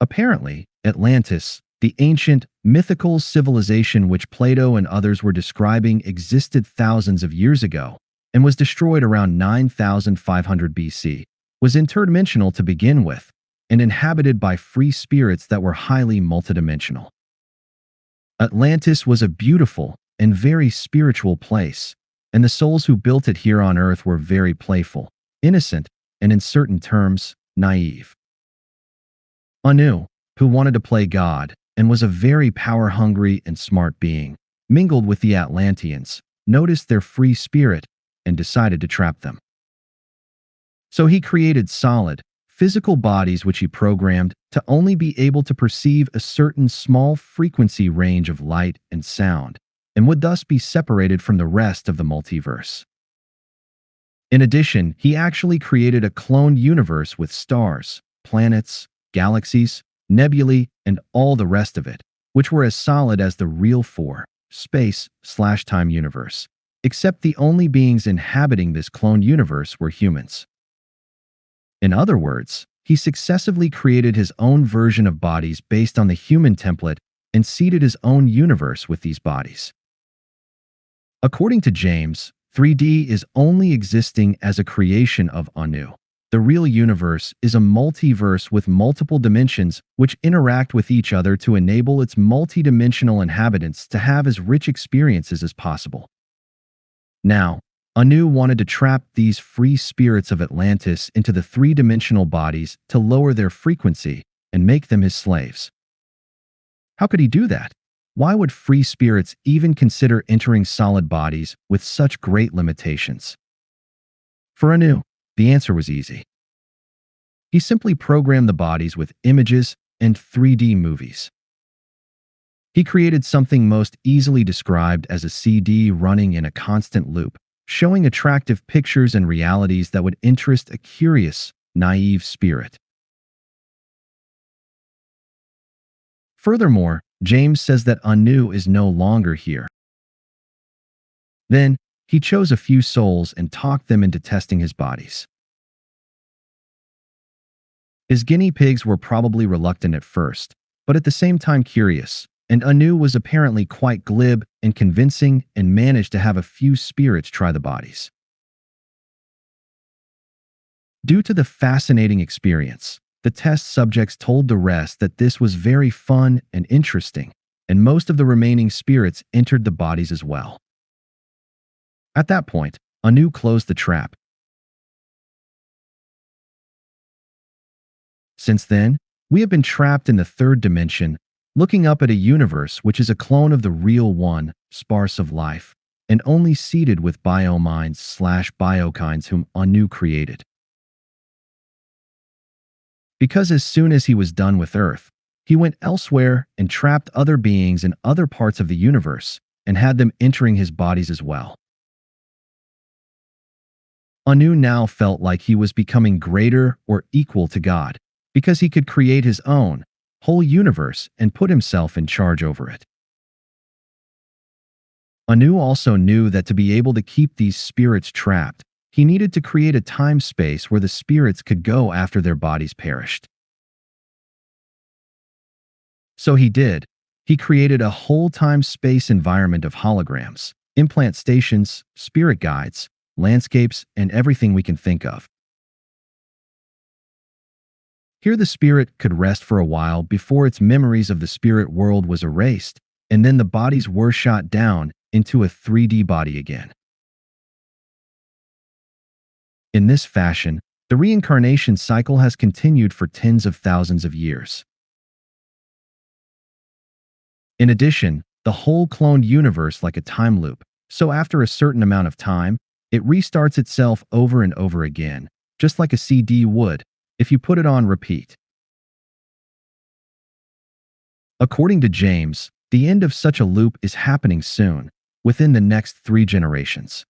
Apparently, Atlantis, the ancient, mythical civilization which Plato and others were describing, existed thousands of years ago and was destroyed around 9500 BC, was interdimensional to begin with, and inhabited by free spirits that were highly multidimensional. Atlantis was a beautiful and very spiritual place, and the souls who built it here on Earth were very playful, innocent, and in certain terms, naive. Anu, who wanted to play God and was a very power-hungry and smart being, mingled with the Atlanteans, noticed their free spirit, and decided to trap them. So he created solid, physical bodies which he programmed to only be able to perceive a certain small frequency range of light and sound, and would thus be separated from the rest of the multiverse. In addition, he actually created a cloned universe with stars, planets, galaxies, nebulae, and all the rest of it, which were as solid as the real space/time universe, except the only beings inhabiting this cloned universe were humans. In other words, he successively created his own version of bodies based on the human template and seeded his own universe with these bodies. According to James, 3D is only existing as a creation of Anu. The real universe is a multiverse with multiple dimensions which interact with each other to enable its multidimensional inhabitants to have as rich experiences as possible. Now, Anu wanted to trap these free spirits of Atlantis into the three-dimensional bodies to lower their frequency and make them his slaves. How could he do that? Why would free spirits even consider entering solid bodies with such great limitations? For Anu, the answer was easy. He simply programmed the bodies with images and 3D movies. He created something most easily described as a CD running in a constant loop, showing attractive pictures and realities that would interest a curious, naive spirit. Furthermore, James says that Anu is no longer here. Then, he chose a few souls and talked them into testing his bodies. His guinea pigs were probably reluctant at first, but at the same time curious, and Anu was apparently quite glib and convincing and managed to have a few spirits try the bodies. Due to the fascinating experience, the test subjects told the rest that this was very fun and interesting, and most of the remaining spirits entered the bodies as well. At that point, Anu closed the trap. Since then, we have been trapped in the third dimension, looking up at a universe which is a clone of the real one, sparse of life, and only seeded with biominds/biokinds whom Anu created. Because as soon as he was done with Earth, he went elsewhere and trapped other beings in other parts of the universe and had them entering his bodies as well. Anu now felt like he was becoming greater or equal to God, because he could create his own, whole universe and put himself in charge over it. Anu also knew that to be able to keep these spirits trapped, he needed to create a time-space where the spirits could go after their bodies perished. So he did. He created a whole time-space environment of holograms, implant stations, spirit guides, landscapes, and everything we can think of. Here the spirit could rest for a while before its memories of the spirit world was erased, and then the bodies were shot down into a 3D body again. In this fashion, the reincarnation cycle has continued for tens of thousands of years. In addition, the whole cloned universe like a time loop, so after a certain amount of time, it restarts itself over and over again, just like a CD would, if you put it on repeat. According to James, the end of such a loop is happening soon, within the next 3 generations.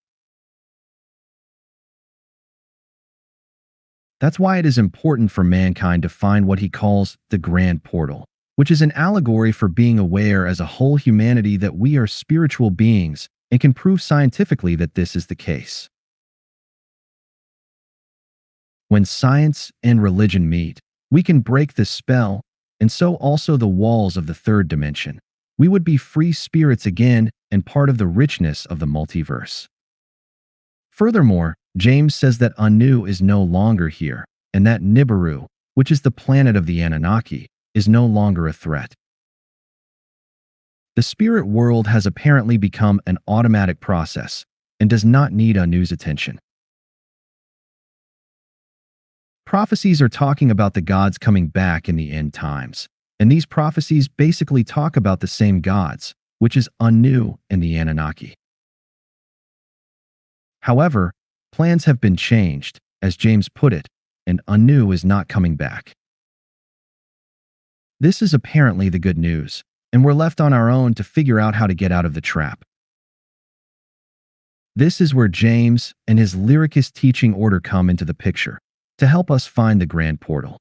That's why it is important for mankind to find what he calls the Grand Portal, which is an allegory for being aware as a whole humanity that we are spiritual beings and can prove scientifically that this is the case. When science and religion meet, we can break this spell and so also the walls of the third dimension. We would be free spirits again and part of the richness of the multiverse. Furthermore, James says that Anu is no longer here, and that Nibiru, which is the planet of the Anunnaki, is no longer a threat. The spirit world has apparently become an automatic process and does not need Anu's attention. Prophecies are talking about the gods coming back in the end times, and these prophecies basically talk about the same gods, which is Anu and the Anunnaki. However, plans have been changed, as James put it, and Anu is not coming back. This is apparently the good news, and we're left on our own to figure out how to get out of the trap. This is where James and his lyricist teaching order come into the picture, to help us find the grand portal.